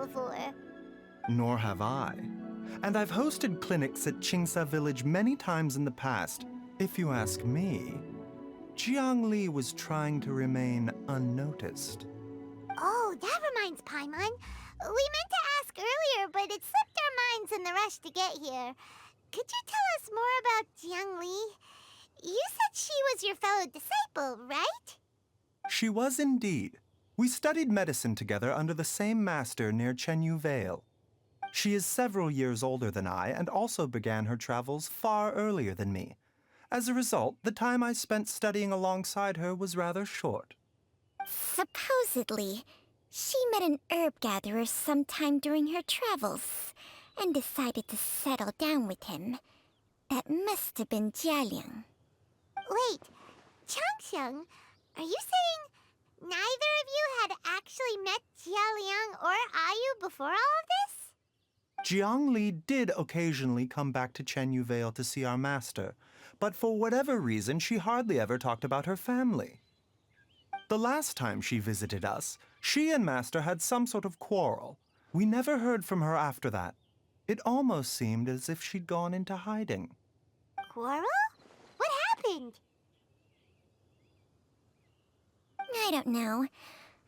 before. Nor have I. And I've hosted clinics at Qingsa Village many times in the past. If you ask me, Jiangli was trying to remain unnoticed. Oh, that reminds Paimon. We meant to ask earlier, but it slipped our minds in the rush to get here. Could you tell us more about Jiang Li? You said she was your fellow disciple, right? She was indeed. We studied medicine together under the same master near Chenyu Vale. She is several years older than I and also began her travels far earlier than me. As a result, the time I spent studying alongside her was rather short. Supposedly, she met an herb gatherer sometime during her travels and decided to settle down with him. That must have been Jialiang. Wait, Changxiang, are you saying neither of you had actually met Jialiang or Ayu before all of this? Jiang Li did occasionally come back to Chenyu Vale to see our master, but for whatever reason, she hardly ever talked about her family. The last time she visited us, she and Master had some sort of quarrel. We never heard from her after that. It almost seemed as if she'd gone into hiding. Quarrel? What happened? I don't know.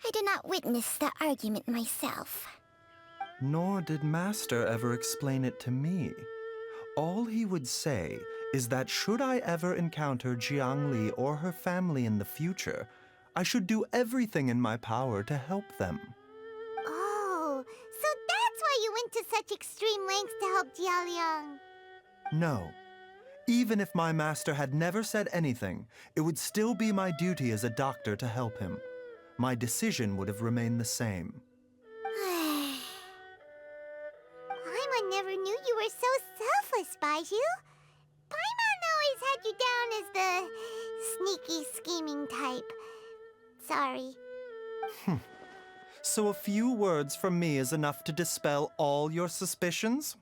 I did not witness the argument myself. Nor did Master ever explain it to me. All he would say is that should I ever encounter Jiang Li or her family in the future, I should do everything in my power to help them. Oh, so that's why you went to such extreme lengths to help Jialiang. No. Even if my master had never said anything, it would still be my duty as a doctor to help him. My decision would have remained the same. Paimon never knew you were so selfless, Baiju. Paimon always had you down as the sneaky, scheming type. Sorry. So a few words from me is enough to dispel all your suspicions,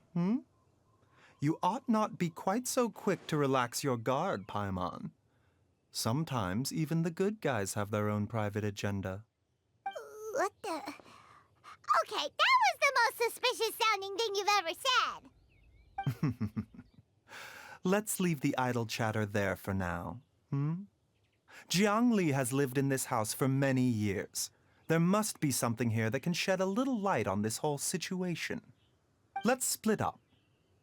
You ought not be quite so quick to relax your guard, Paimon. Sometimes even the good guys have their own private agenda. What the... Okay, that was the most suspicious-sounding thing you've ever said. Let's leave the idle chatter there for now, Jiang Li has lived in this house for many years. There must be something here that can shed a little light on this whole situation. Let's split up.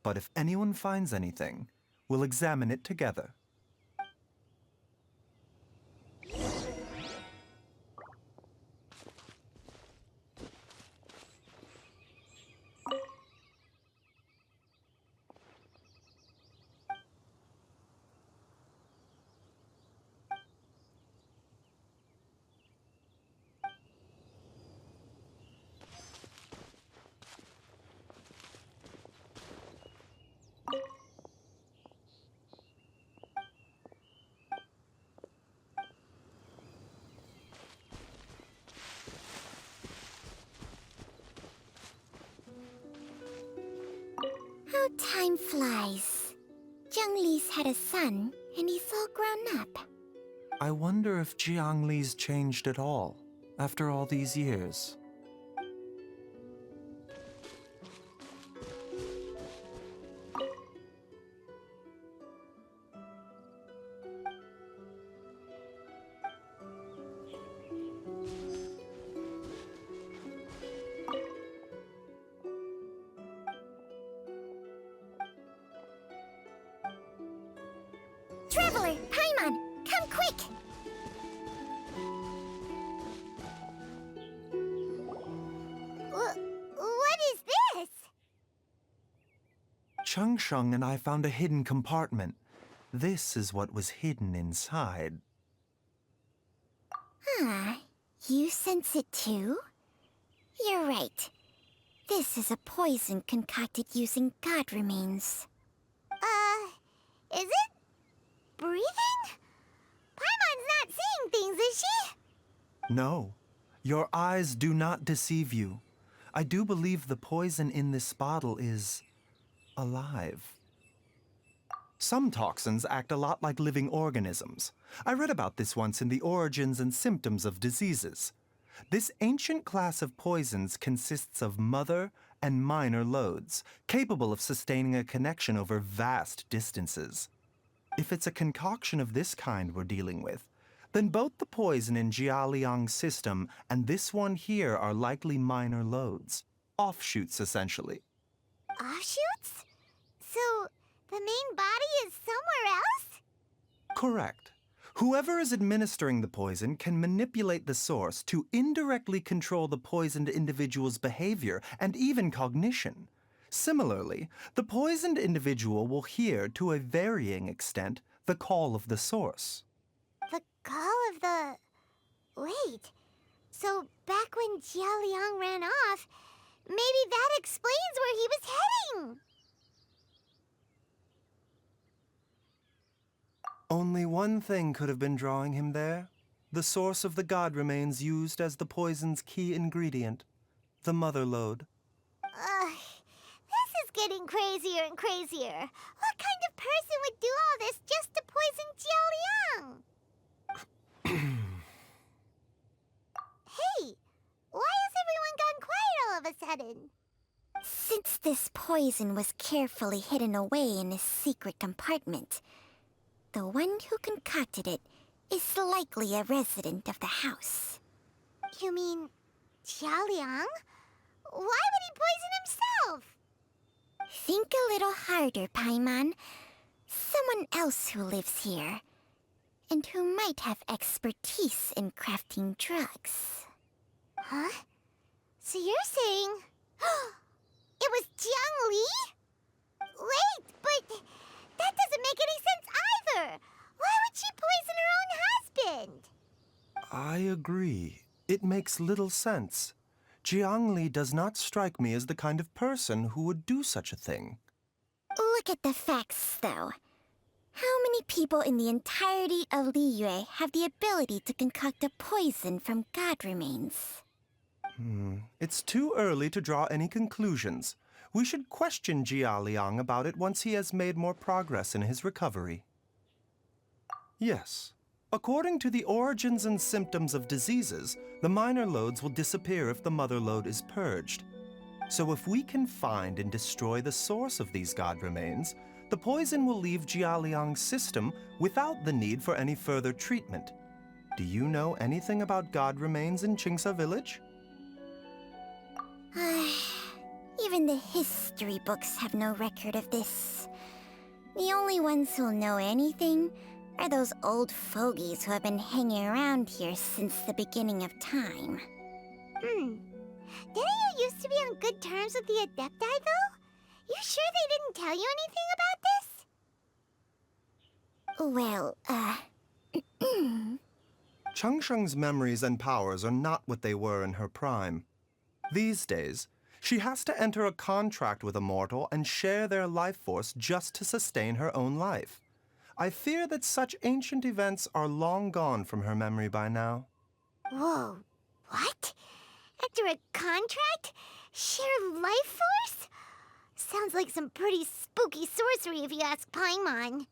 But if anyone finds anything, we'll examine it together. How time flies. Jiang Li's had a son, and he's all grown up. I wonder if Jiang Li's changed at all, after all these years. Traveler, Paimon, come quick! What is this? Changsheng and I found a hidden compartment. This is what was hidden inside. You sense it too? You're right. This is a poison concocted using god remains. Is it breathing? Paimon's not seeing things, is she? No, your eyes do not deceive you. I do believe the poison in this bottle is alive. Some toxins act a lot like living organisms. I read about this once in the Origins and Symptoms of Diseases. This ancient class of poisons consists of mother and minor loads, capable of sustaining a connection over vast distances. If it's a concoction of this kind we're dealing with, then both the poison in Jialiang's system and this one here are likely minor loads. Offshoots, essentially. Offshoots? So, the main body is somewhere else? Correct. Whoever is administering the poison can manipulate the source to indirectly control the poisoned individual's behavior and even cognition. Similarly, the poisoned individual will hear, to a varying extent, the call of the source. The call of the... Wait. So, back when Jialiang ran off, maybe that explains where he was heading. Only one thing could have been drawing him there. The source of the god remains used as the poison's key ingredient, the mother lode. This is getting crazier and crazier. What kind of person would do all this just to poison Jialiang? Hey, why has everyone gone quiet all of a sudden? Since this poison was carefully hidden away in a secret compartment, the one who concocted it is likely a resident of the house. You mean Jialiang? Why would he poison himself? Think a little harder, Paimon. Someone else who lives here, and who might have expertise in crafting drugs. Huh? So you're saying... it was Jiang Li? Wait, but that doesn't make any sense either! Why would she poison her own husband? I agree. It makes little sense. Jiang Li does not strike me as the kind of person who would do such a thing. Look at the facts, though. How many people in the entirety of Liyue have the ability to concoct a poison from god remains? It's too early to draw any conclusions. We should question Jia Liang about it once he has made more progress in his recovery. Yes. According to the origins and symptoms of diseases, the minor loads will disappear if the mother load is purged. So if we can find and destroy the source of these god remains, the poison will leave Jialiang's system without the need for any further treatment. Do you know anything about god remains in Qingsa village? Even the history books have no record of this. The only ones who'll know anything are those old fogies who have been hanging around here since the beginning of time. Didn't you used to be on good terms with the Adepti, though? You sure they didn't tell you anything about this? Well, Changsheng's memories and powers are not what they were in her prime. These days, she has to enter a contract with a mortal and share their life force just to sustain her own life. I fear that such ancient events are long gone from her memory by now. Whoa, what? Enter a contract? Share life force? Sounds like some pretty spooky sorcery if you ask Paimon.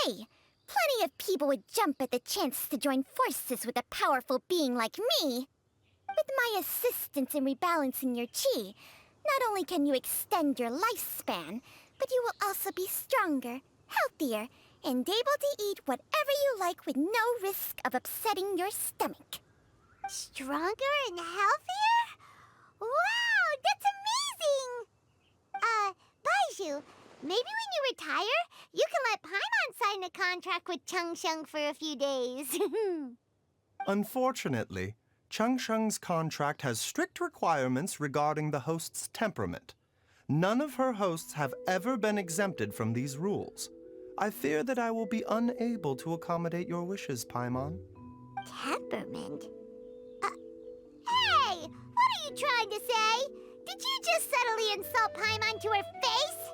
hey! Plenty of people would jump at the chance to join forces with a powerful being like me. With my assistance in rebalancing your chi, not only can you extend your lifespan, but you will also be stronger, healthier, and able to eat whatever you like with no risk of upsetting your stomach. Stronger and healthier? Wow, that's amazing! Baiju, maybe when you retire, you can let Paimon sign a contract with Changsheng for a few days. Unfortunately, Changsheng's contract has strict requirements regarding the host's temperament. None of her hosts have ever been exempted from these rules. I fear that I will be unable to accommodate your wishes, Paimon. Temperament? Hey! What are you trying to say? Did you just subtly insult Paimon to her face?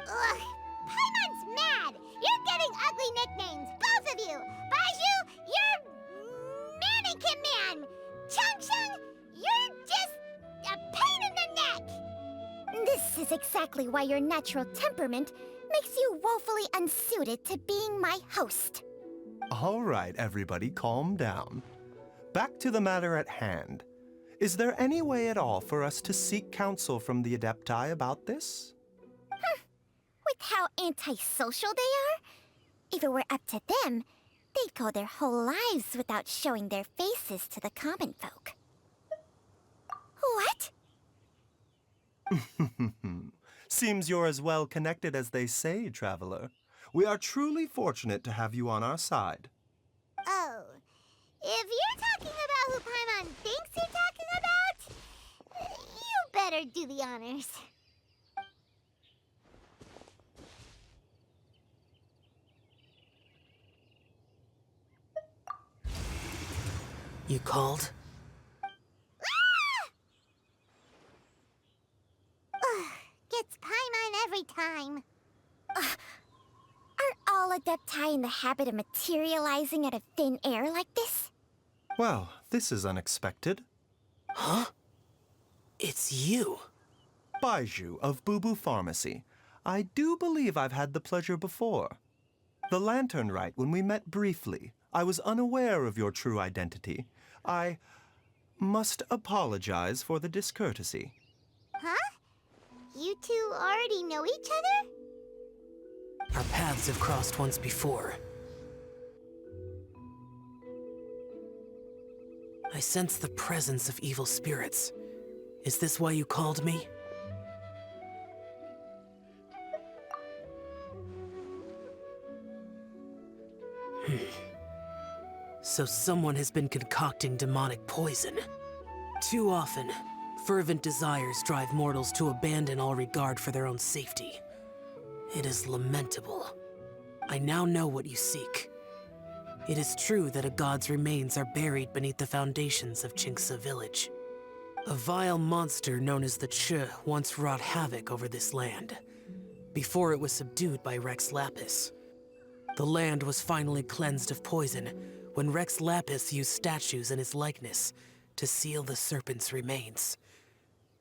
Ugh! Paimon's mad! You're getting ugly nicknames, both of you! Baiju, you're Mannequin Man! Changsheng, you're just a pain in the neck! This is exactly why your natural temperament makes you woefully unsuited to being my host. All right, everybody, calm down. Back to the matter at hand. Is there any way at all for us to seek counsel from the Adepti about this? With how antisocial they are, if it were up to them, they'd go their whole lives without showing their faces to the common folk. What? Seems you're as well connected as they say, Traveler. We are truly fortunate to have you on our side. Oh, if you're talking about who Paimon thinks you're talking about, you better do the honors. You called? Gets Paimon every time. Aren't all Adepti in the habit of materializing out of thin air like this? Well, this is unexpected. Huh? It's you. Baiju of Boo Boo Pharmacy. I do believe I've had the pleasure before. The Lantern Rite, when we met briefly, I was unaware of your true identity. I must apologize for the discourtesy. Huh? You two already know each other? Our paths have crossed once before. I sense the presence of evil spirits. Is this why you called me? So someone has been concocting demonic poison. Too often, fervent desires drive mortals to abandon all regard for their own safety. It is lamentable. I now know what you seek. It is true that a god's remains are buried beneath the foundations of Jinxa village. A vile monster known as the Ch once wrought havoc over this land, before it was subdued by Rex Lapis. The land was finally cleansed of poison when Rex Lapis used statues in his likeness to seal the serpent's remains.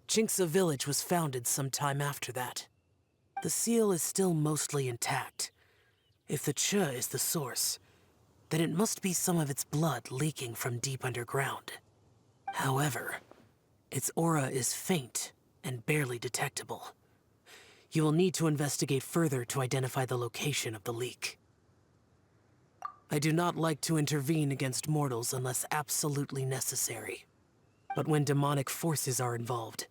Jinxa village was founded some time after that. The seal is still mostly intact. If the Ch is the source, then it must be some of its blood leaking from deep underground. However, its aura is faint and barely detectable. You will need to investigate further to identify the location of the leak. I do not like to intervene against mortals unless absolutely necessary. But when demonic forces are involved,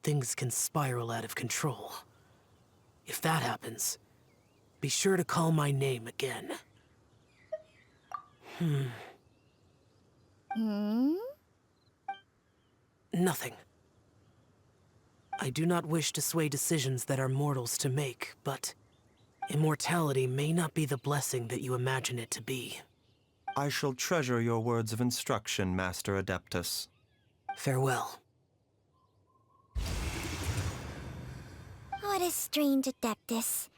things can spiral out of control. If that happens, be sure to call my name again. Nothing. I do not wish to sway decisions that are mortals to make, but immortality may not be the blessing that you imagine it to be. I shall treasure your words of instruction, Master Adeptus. Farewell. What a strange Adeptus.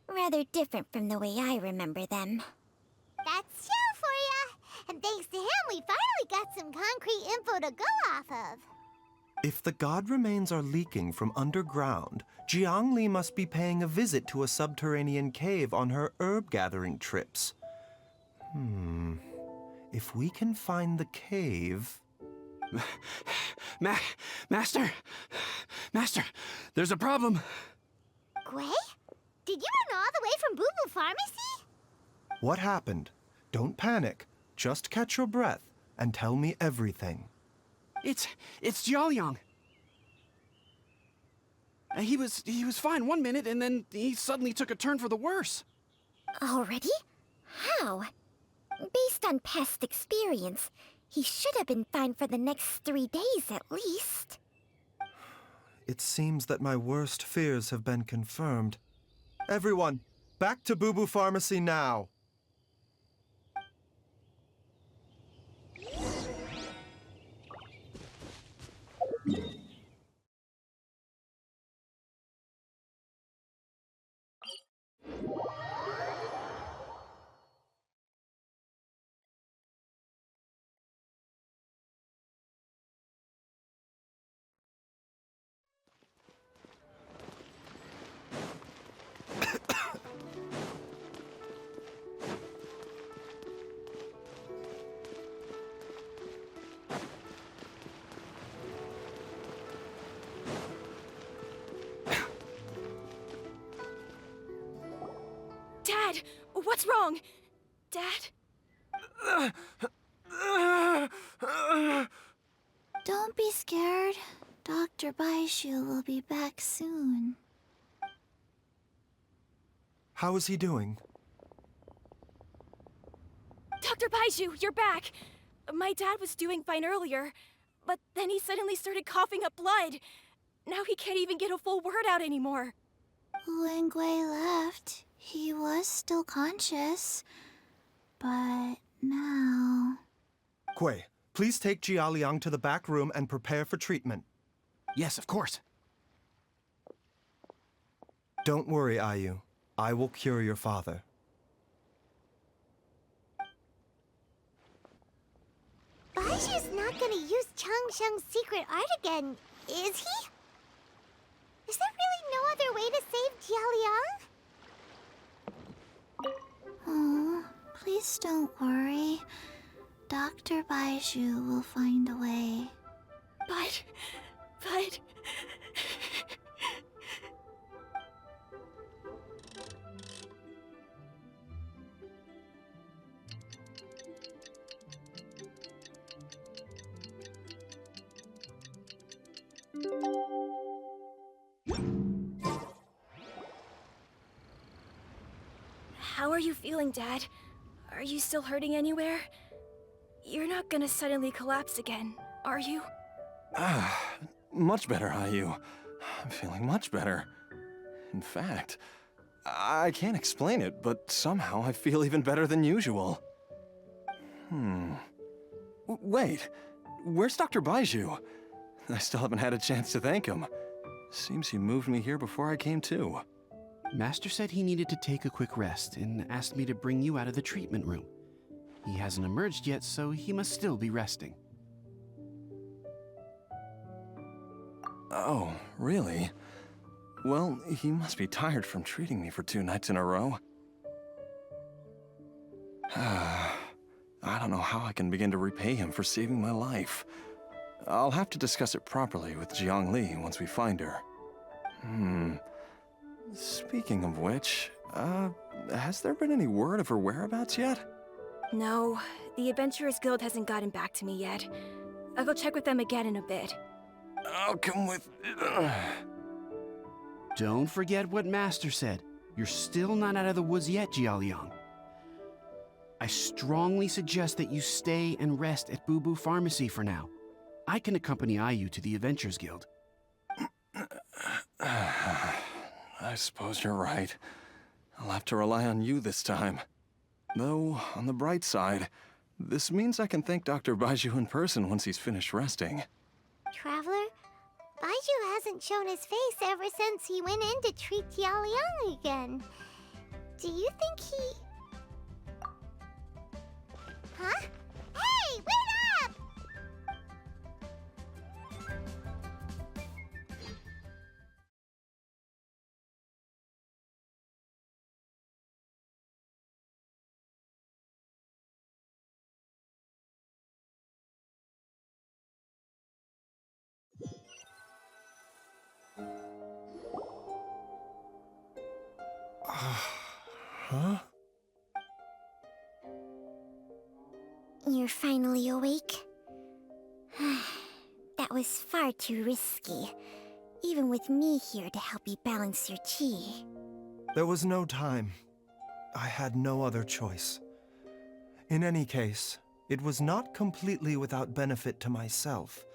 Rather different from the way I remember them. That's Shell for ya! And thanks to him, we finally got some concrete info to go off of. If the god remains are leaking from underground, Jiangli must be paying a visit to a subterranean cave on her herb-gathering trips. If we can find the cave... Master, there's a problem. Gray? Did you run all the way from Boo Boo Pharmacy? What happened? Don't panic. Just catch your breath and tell me everything. It's Jiaoyang. He was fine one minute, and then he suddenly took a turn for the worse. Already? How? Based on past experience, he should have been fine for the next 3 days at least. It seems that my worst fears have been confirmed. Everyone, back to Boo Boo Pharmacy now! Dad, what's wrong? Dad? Don't be scared. Dr. Baishu will be back soon. How is he doing? Dr. Baishu, you're back! My dad was doing fine earlier, but then he suddenly started coughing up blood. Now he can't even get a full word out anymore. When Gui left, he was still conscious. But now... Gui, please take Jialiang to the back room and prepare for treatment. Yes, of course. Don't worry, Ayu. I will cure your father. Baishu's not gonna use Changsheng's secret art again, is he? Is there really no other way to save Jialiang? Oh, please don't worry. Dr. Baishu will find a way. But... How are you feeling, Dad? Are you still hurting anywhere? You're not gonna suddenly collapse again, are you? Much better, Ayu. I'm feeling much better. In fact, I can't explain it, but somehow I feel even better than usual. Wait, where's Dr. Baiju? I still haven't had a chance to thank him. Seems he moved me here before I came to. Master said he needed to take a quick rest and asked me to bring you out of the treatment room. He hasn't emerged yet, so he must still be resting. Oh, really? Well, he must be tired from treating me for 2 nights in a row. I don't know how I can begin to repay him for saving my life. I'll have to discuss it properly with Jiang Li once we find her. Speaking of which, has there been any word of her whereabouts yet? No, the Adventurers Guild hasn't gotten back to me yet. I'll go check with them again in a bit. I'll come with... Don't forget what Master said. You're still not out of the woods yet, Jialiang. I strongly suggest that you stay and rest at Boo Boo Pharmacy for now. I can accompany Ayu to the Adventurers Guild. I suppose you're right. I'll have to rely on you this time. Though, on the bright side, this means I can thank Dr. Baiju in person once he's finished resting. Traveler, Baiju hasn't shown his face ever since he went in to treat Jialiang again. Do you think he... Huh? Hey, wait up! Huh? You're finally awake? That was far too risky, even with me here to help you balance your chi. There was no time. I had no other choice. In any case, it was not completely without benefit to myself.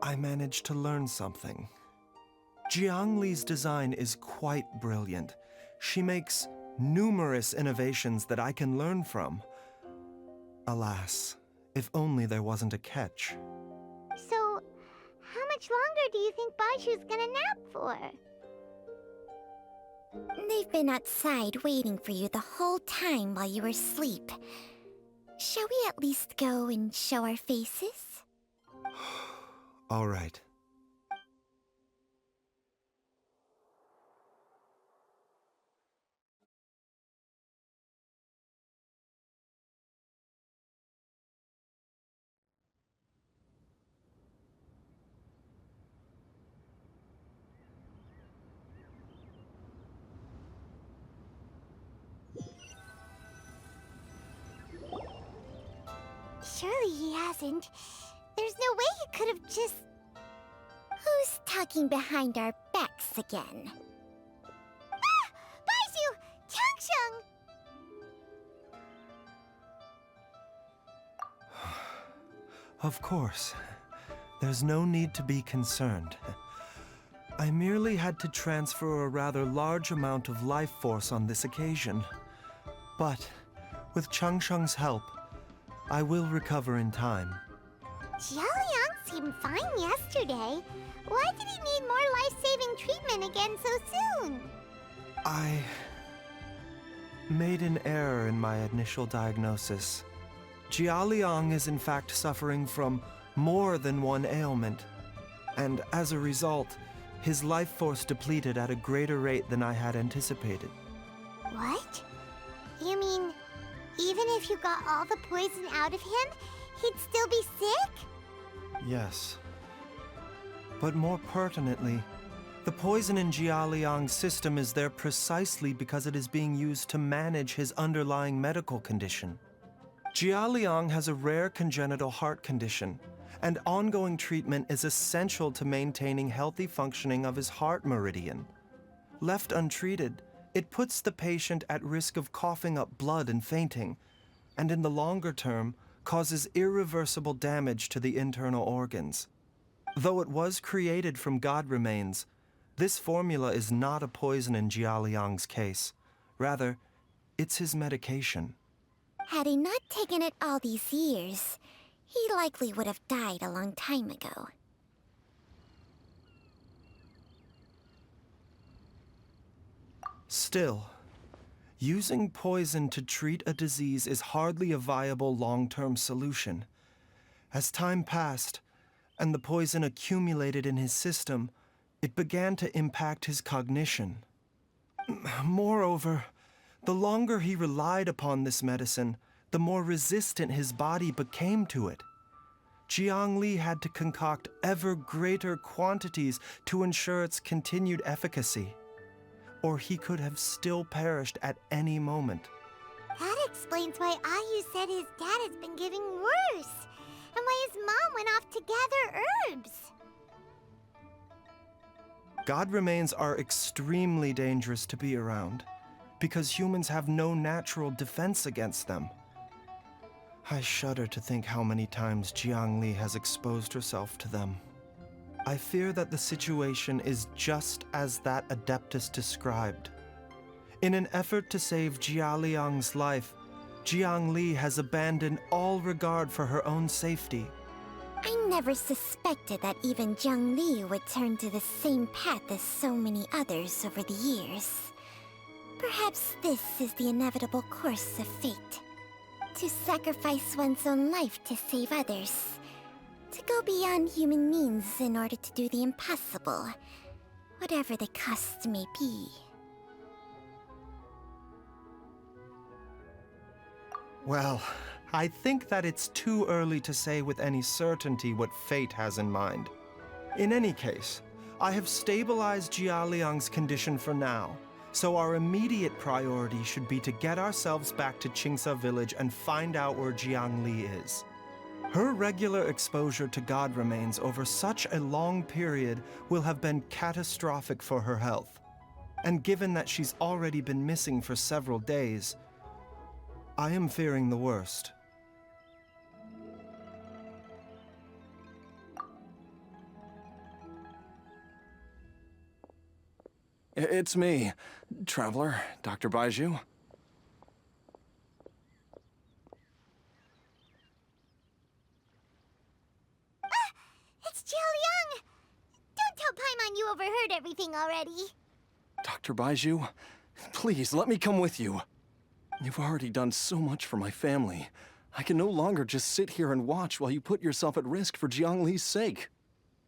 I managed to learn something. Jiang Li's design is quite brilliant. She makes numerous innovations that I can learn from. Alas, if only there wasn't a catch. So, how much longer do you think Baishu's gonna nap for? They've been outside waiting for you the whole time while you were asleep. Shall we at least go and show our faces? All right. Surely he hasn't. There's no way he could have just... Who's talking behind our backs again? Ah! Baizhu! Changsheng! Of course. There's no need to be concerned. I merely had to transfer a rather large amount of life force on this occasion. But, with Changsheng's help, I will recover in time. Jialiang seemed fine yesterday. Why did he need more life-saving treatment again so soon? I made an error in my initial diagnosis. Jialiang is in fact suffering from more than one ailment, and as a result, his life force depleted at a greater rate than I had anticipated. What? You mean, even if you got all the poison out of him, he'd still be sick? Yes. But more pertinently, the poison in Jialiang's system is there precisely because it is being used to manage his underlying medical condition. Jialiang has a rare congenital heart condition, and ongoing treatment is essential to maintaining healthy functioning of his heart meridian. Left untreated, it puts the patient at risk of coughing up blood and fainting, and in the longer term, causes irreversible damage to the internal organs. Though it was created from god remains, this formula is not a poison in Jialiang's case. Rather, it's his medication. Had he not taken it all these years, he likely would have died a long time ago. Still, using poison to treat a disease is hardly a viable long-term solution. As time passed, and the poison accumulated in his system, it began to impact his cognition. Moreover, the longer he relied upon this medicine, the more resistant his body became to it. Jiangli had to concoct ever greater quantities to ensure its continued efficacy, or he could have still perished at any moment. That explains why Ayu said his dad has been getting worse, and why his mom went off to gather herbs. God remains are extremely dangerous to be around, because humans have no natural defense against them. I shudder to think how many times Jiangli has exposed herself to them. I fear that the situation is just as that Adeptus described. In an effort to save Jialiang's life, Jiangli has abandoned all regard for her own safety. I never suspected that even Jiangli would turn to the same path as so many others over the years. Perhaps this is the inevitable course of fate. To sacrifice one's own life to save others. To go beyond human means in order to do the impossible, whatever the cost may be. Well, I think that it's too early to say with any certainty what fate has in mind. In any case, I have stabilized Jialiang's condition for now, so our immediate priority should be to get ourselves back to Qingsa village and find out where Jiangli is. Her regular exposure to god remains over such a long period will have been catastrophic for her health. And given that she's already been missing for several days, I am fearing the worst. It's me, Traveler, Dr. Baizhu. It's Jialiang! Don't tell Paimon you overheard everything already. Dr. Baizhu, please let me come with you. You've already done so much for my family. I can no longer just sit here and watch while you put yourself at risk for Jiangli's sake.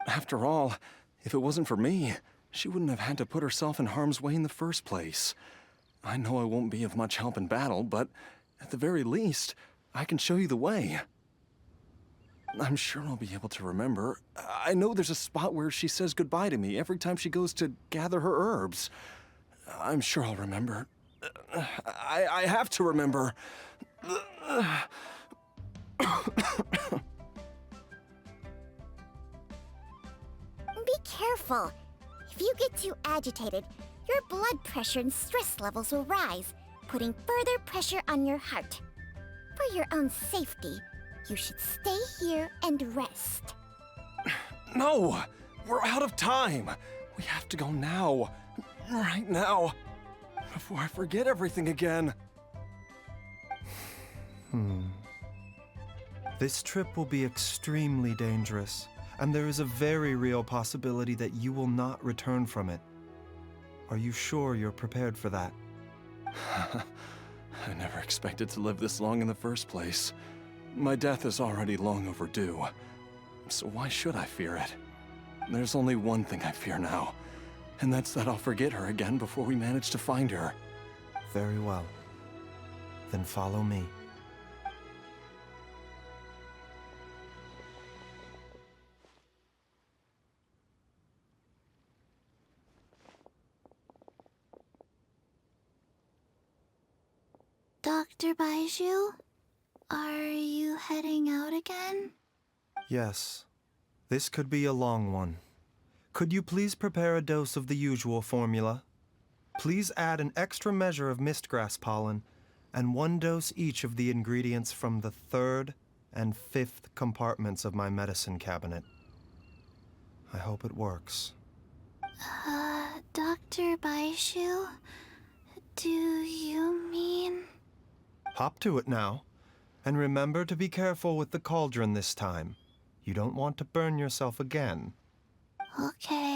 After all, if it wasn't for me, she wouldn't have had to put herself in harm's way in the first place. I know I won't be of much help in battle, but at the very least, I can show you the way. I'm sure I'll be able to remember. I know there's a spot where she says goodbye to me every time she goes to gather her herbs. I'm sure I'll remember. I have to remember. Be careful. If you get too agitated, your blood pressure and stress levels will rise, putting further pressure on your heart. For your own safety, you should stay here and rest. No! We're out of time! We have to go now. Right now. Before I forget everything again. This trip will be extremely dangerous, and there is a very real possibility that you will not return from it. Are you sure you're prepared for that? I never expected to live this long in the first place. My death is already long overdue. So why should I fear it? There's only one thing I fear now, and that's that I'll forget her again before we manage to find her. Very well. Then follow me. Dr. Baiju, are you heading out again? Yes. This could be a long one. Could you please prepare a dose of the usual formula? Please add an extra measure of mistgrass pollen, and 1 dose each of the ingredients from the 3rd and 5th compartments of my medicine cabinet. I hope it works. Dr. Baiju, do you mean... Hop to it now. And remember to be careful with the cauldron this time. You don't want to burn yourself again. Okay.